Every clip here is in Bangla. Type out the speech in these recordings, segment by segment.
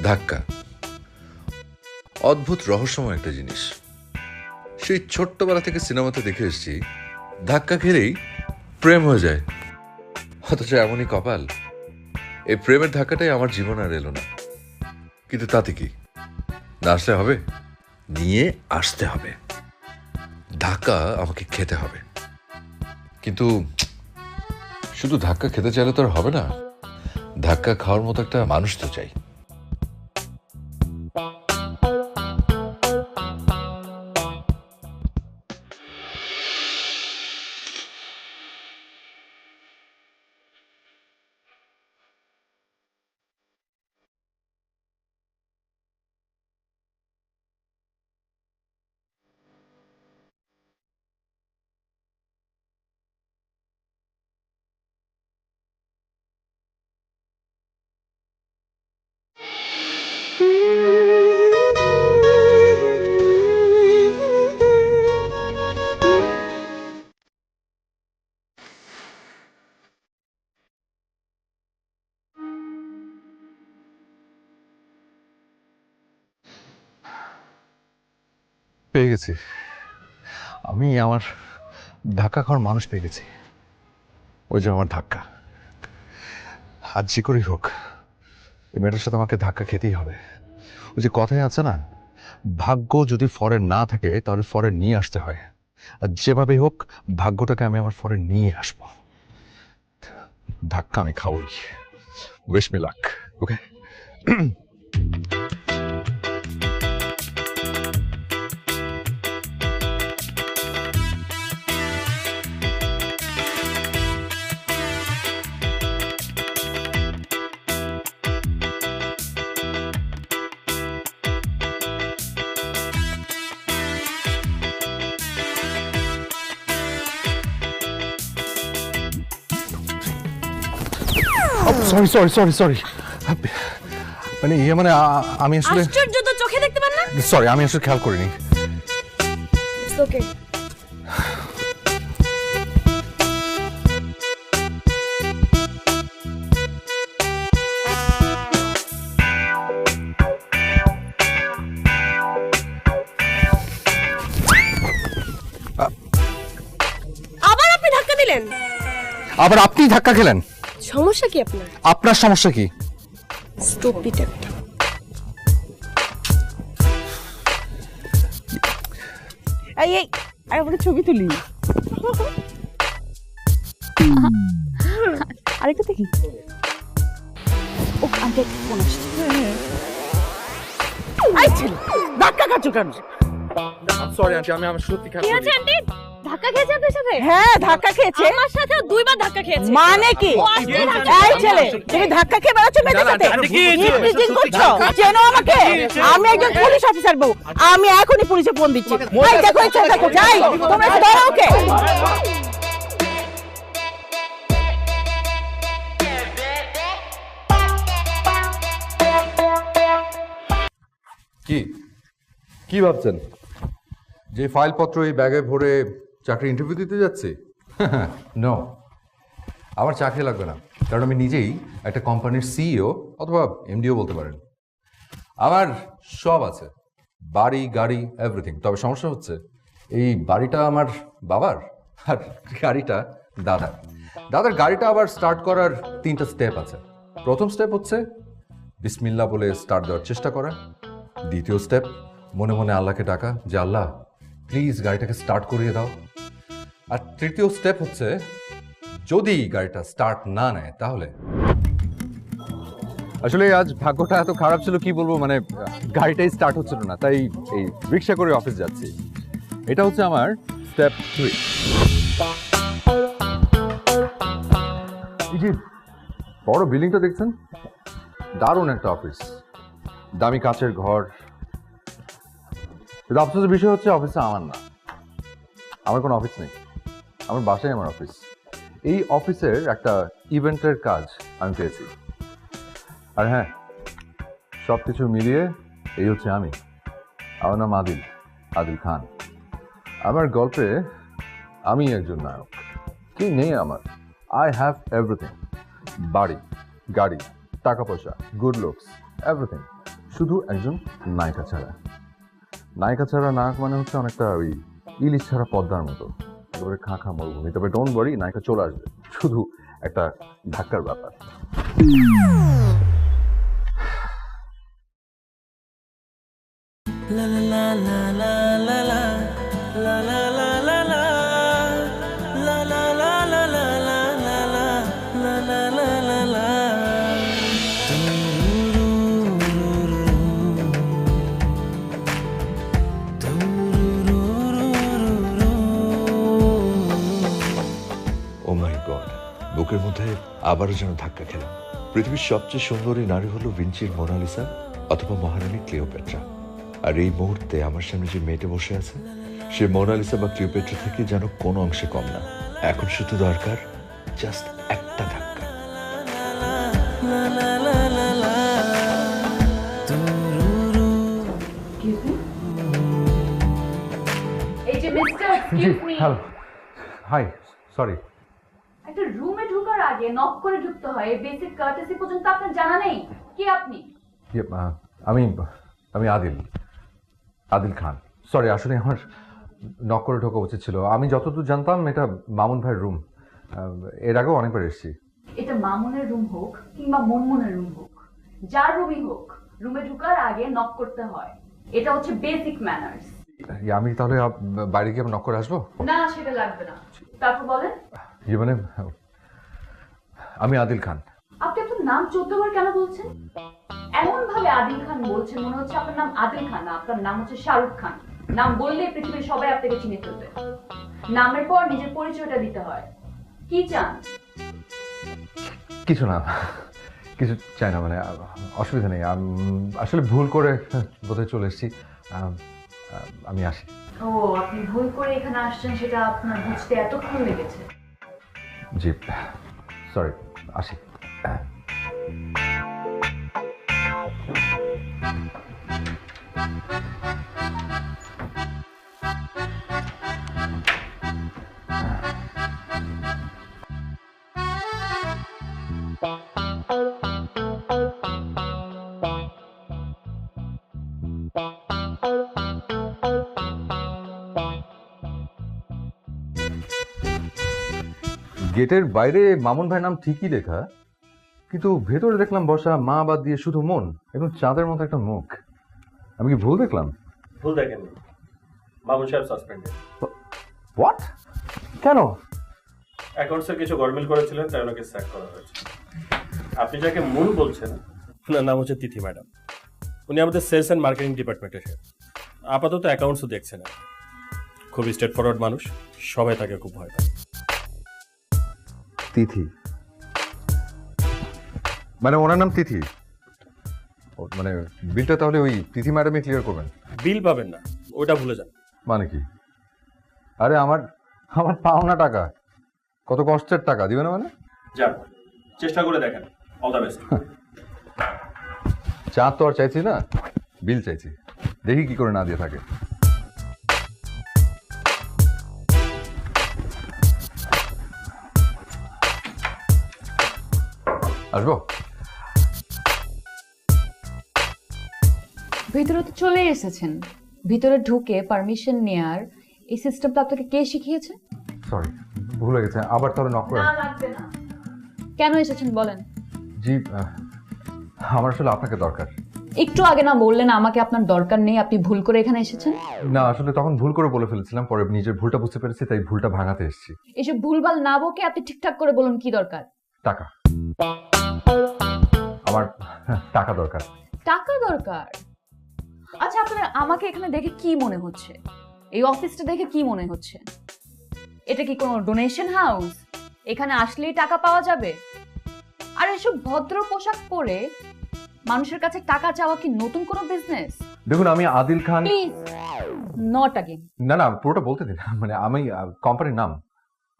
ধাক্কা অদ্ভুত রহস্যময় একটা জিনিস। সেই ছোট্টবেলা থেকে সিনেমাতে দেখে এসেছি, ধাক্কা খেলেই প্রেম হয়ে যায়। অথচ এমনই কপাল, এই প্রেমের ধাক্কাটাই আমার জীবন আর এলো না। কিন্তু তাতে কি, না আসলে হবে, নিয়ে আসতে হবে। ধাক্কা আমাকে খেতে হবে, কিন্তু শুধু ধাক্কা খেতে চাইলে তো আর হবে না। ধাক্কা খাওয়ার মতো একটা মানুষ তো চাই। পেয়ে গেছি, আমি আমার ধাক্কা খাওয়ার মানুষ পেয়ে গেছি। ওই যে আমার ধাক্কা, আজ যে করেই হোক এই মেয়েটার সাথে আমাকে ধাক্কা খেতেই হবে। ওই যে কথাই আছে না, ভাগ্য যদি ফরে না থাকে তাহলে ফরে নিয়ে আসতে হয়। আর যেভাবেই হোক ভাগ্যটাকে আমি আমার ফরে নিয়ে আসবো। ধাক্কা আমি খাওয়াই। Wish me luck. Okay, sorry sorry sorry sorry, মানে মানে আমি আসলে আশ্চর্য, তো চোখে দেখতে পান না? সরি, আমি আসলে খেয়াল করিনি। It's okay. আবার আপনি ধাক্কা দিলেন। আবার আপনি ধাক্কা খেলেন। সমস্যা কি আপনার? আপনার সমস্যা কি? স্টুপিড একটা। এই এই আমরা ছবি তুলি। আরেকটা দেখি। ও আন্টি ফোন আসছে। আই ছেলে, ধাক্কা খাচ্ছ কেন? সরি আন্টি, আমি সত্যি কি আছে আন্টি? ধাক্কা খেয়েছে আপনার সাথে? হ্যাঁ ধাক্কা খেয়েছে। আমার সাথেও দুইবার ধাক্কা খেয়েছে। মানে কি? ও আসলে ধাক্কা এই ছেলে, তুমি ধাক্কা খেয়ে বেড়াচ্ছ মেয়েদের সাথে? কি করছো? চেনো আমাকে? আমি একজন পুলিশ অফিসার বউ। আমি এখনই পুলিশে ফোন দিচ্ছি। এই দেখো এই ছেলেটা কোথায়? তোমরা একটু ধরো ওকে। কি কি ভাবছেন যে ফাইলপত্র এই ব্যাগে ভরে চাকরি ইন্টারভিউ দিতে যাচ্ছি? নো, আমার চাকরি লাগবে না, কারণ আমি নিজেই একটা কোম্পানির সিইও অথবা এমডিও বলতে পারেন। আমার সব আছে, বাড়ি গাড়ি এভরিথিং। তবে সমস্যা হচ্ছে এই বাড়িটা আমার বাবার আর গাড়িটা দাদার। দাদার গাড়িটা আবার স্টার্ট করার 3টা স্টেপ আছে। প্রথম স্টেপ হচ্ছে বিসমিল্লাহ বলে স্টার্ট দেওয়ার চেষ্টা করা। দ্বিতীয় স্টেপ মনে মনে আল্লাহকে ডাকা যে আল্লাহ প্লিজ গাড়িটাকে স্টার্ট করিয়ে দাও। আর তৃতীয় স্টেপ হচ্ছে যদি গাড়িটা স্টার্ট না নেয় তাহলে। আসলে আজ ভাগ্যটা এত খারাপ ছিল, কি বলবো, মানে গাড়িটাই স্টার্ট হচ্ছিল না, তাই এই রিক্সা করে অফিস যাচ্ছি। এটা হচ্ছে আমার স্টেপ 3। এই যে বড় বিল্ডিংটা দেখছেন, দারুণ একটা অফিস, দামি কাচের ঘর। কিন্তু আফসোসের বিষয় হচ্ছে অফিসটা আমার না। আমার কোনো অফিস নেই, আমার বাসায় আমার অফিস। এই অফিসের একটা ইভেন্টের কাজ আমি পেয়েছি। আর হ্যাঁ, সব কিছু মিলিয়ে এই হচ্ছে আমি। আমার নাম আদিল, আদিল খান। আমার গল্পে আমি একজন নায়ক। কি নেই আমার? আই হ্যাভ এভরিথিং, বাড়ি গাড়ি টাকা পয়সা গুড লুকস এভরিথিং। শুধু একজন নায়িকা ছাড়া। নায়িকা ছাড়া নায়ক মানে হচ্ছে অনেকটা ওই ইলিশ ছাড়া পদ্মার মতো, একেবারে খা খা মরুভূমি। তবে ডোন্ট ওয়ারি, নায়িকা চলে আসবে, শুধু একটা ধাক্কার ব্যাপার। ও মাই গড, বুকের মধ্যে আবারও যেন ধাক্কা খেলাম। পৃথিবীর সবচেয়ে সুন্দরী নারী হলো ভিঞ্চির মোনালিসা অথবা মহারানী ক্লিওপেট্রা, আর এই মুহূর্তে আমার সামনে যে মেয়েটা বসে আছে সে মোনালিসা বা ক্লিওপেট্রা থেকে যেন কোনো অংশে কম না। এখন শুধু দরকার জাস্ট একটা ধাক্কা। এই যে mister ji excuse me, hello, hi, sorry. একটা রুমে ঢোকার আগে নক করে ঢুকতে হয়, এই বেসিক কার্টেসি পর্যন্ত আপনার জানা নেই? কি আপনি? আমি আমি আদিল খান। সরি, আসলে আমার নক করে ঢোকা উচিত ছিল। আমি যতদূর জানতাম এটা মামুন ভাইয়ের রুম। এর আগেও অনেকবার এসেছি। এটা মামুনের রুম হোক কিংবা মনমনের রুম হোক, যার রুমই হোক, রুমে ঢোকার আগে নক করতে হয়। এটা হচ্ছে বেসিক ম্যানার্স। আমি তাহলে বাইরে গিয়ে নক করে আসবো? না, সেটা লাগবে না। তারপর বলেন। মানে আমি আদিল খান। আপনি আপনার নাম 14 বার কেন বলছেন? এমন ভাবে আদিল খান বলছেন মনে হচ্ছে আপনার নাম আদিল খান না, আপনার নাম হচ্ছে শাহরুখ খান। নাম বললে পৃথিবীর সবাই আপনাকে চিনে ফেলবে। নামের পর নিজের পরিচয়টা দিতে হয়। কি চান? কিছু না, কিছু চাই না, মানে অসুবিধা নেই। আসলে ভুল করে বোধহয় চলে এসেছি। আমি আসি। ও, আপনি ভুল করে এখানে আসছেন সেটা আপনার বুঝতে এতক্ষণ লেগেছে? জি, সরি, আসি। গেটের বাইরে মামুন ভাইয়ের নাম ঠিকই লেখা, কিন্তু ভেতরে দেখলাম বসা মা বাদ দিয়ে শুধু মন এবং চাঁদের মতো একটা মুখ। আমি কি ভুল দেখলাম? ভুল দেখেননি, মামুন সাহেব সাসপেন্ডেড। হোয়াট? কেন? অ্যাকাউন্টসের কিছু গরমিল করেছিলেন, তাই ওনাকে স্যাক করা হয়েছে। আপনি যাকে মুন বলছেন, ওনার নাম হচ্ছে তিথি ম্যাডাম। উনি আমাদের সেলস অ্যান্ড মার্কেটিং ডিপার্টমেন্টের হেড। আপাতত অ্যাকাউন্টসও দেখছেন। খুব স্ট্রেট ফরওয়ার্ড মানুষ, সবাই তাকে খুব ভয় পায়। তিথি মানে ওনার নাম তিথি? মানে বিলটা তাহলে ওই তিথি ম্যাডামই ক্লিয়ার করবেন? বিল পাবেন না, ওটা ভুলে যান। মানে কি? আরে আমার পাওনা টাকা, কত কষ্টের টাকা, দিবে না মানে? যান, চেষ্টা করে দেখেন। All the best. চা তো আর চাইছি না, বিল চাইছি। দেখি কি করে না দিয়ে থাকে। আসবো? ভিতরে তো চলে এসেছেন, ভিতরে ঢুকে পারমিশন নেয়ার এই সিস্টেমটা আপনাকে কে শিখিয়েছে? সরি, ভুল হয়ে গেছে। আবার তাহলে নক করে। না, লাগবে না। কেন এসেছেন বলেন? জি, আমার আসলে আপনাকে দরকার। একটু আগে না বললেন আমাকে আপনার দরকার নেই, আপনি ভুল করে এখানে এসেছেন? না, আসলে তখন ভুল করে বলে ফেলেছিলাম, পরে নিজের ভুলটা বুঝতে পেরেছি, তাই ভুলটা ভাঙাতে এসেছি। এসব ভুলভাল না বকে আপনি ঠিকঠাক করে বলুন কি দরকার? টাকা, আমার টাকা দরকার। টাকা দরকার? আচ্ছা, আপনার আমাকে এখানে দেখে কি মনে হচ্ছে? এই অফিসটা দেখে কি মনে হচ্ছে? এটা কি কোনো ডোনেশন হাউস? এখানে আসলেই টাকা পাওয়া যাবে? আর এসব ভদ্র পোশাক পরে মানুষের কাছে টাকা চাওয়া কি নতুন কোনো বিজনেস? দেখুন, আমি Adil Khan. Please not again. না না, পুরোটা বলতে দিন। মানে আমি কোম্পানির নাম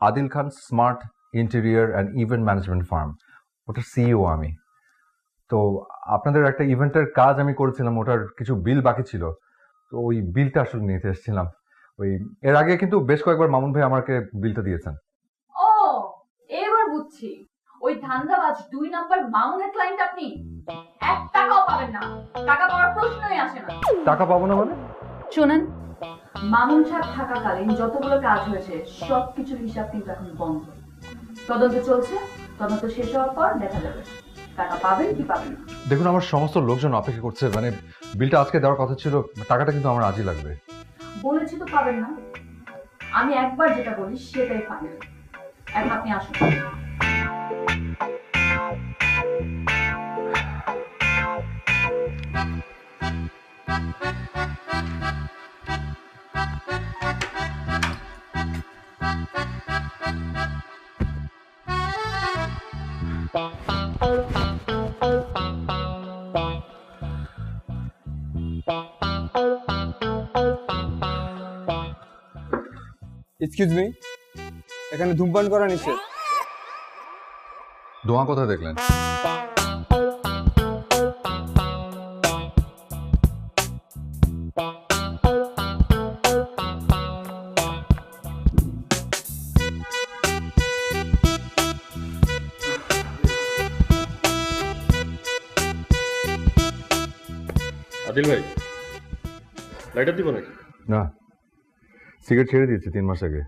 Adil Khan smart interior and event management firm, ওটার সিইও আমি। তো আপনাদের একটা ইভেন্টের কাজ আমি করেছিলাম, ওটার কিছু বিল বাকি ছিল, তো ওই বিলটা আসলে নিতে এসেছিলাম। ওই এর আগে কিন্তু বেশ কয়েকবার মামুন ভাই আমাকে বিলটা দিয়েছেন। ও, এবার বুঝছি, ওই ধান্দাবাজ 2 নাম্বার মামুনের ক্লায়েন্ট আপনি। এক টাকাও পাবেন না, টাকা পাওয়ার প্রশ্নই আসে না। টাকা পাবো না মানে? শুনেন, মামুন সাহেব থাকাকালীন যতগুলো কাজ হয়েছে সবকিছুর হিসাব কিন্তু এখন বন্ধ। তদন্ত চলছে, তদন্ত শেষ হওয়ার পর দেখা যাবে টাকা পাবেন কি পাবেন না। দেখুন, আমার সমস্ত লোকজন অপেক্ষা করছে, মানে বিলটা আজকে দেওয়ার কথা ছিল, টাকাটা কিন্তু আমার আজই লাগবে। বলেছি তো পাবেন না। আমি একবার যেটা বলি সেটাই ফাইনাল। এখন আপনি আসুন। এক্সকিউজ মি, এখানে ধূমপান করা নিষেধ। ধোঁয়া কোথায় দেখলেন? আদিল ভাই, লাইটার দিব নাকি? না, সিগারেট ছেড়ে দিয়েছি 3 মাস আগে।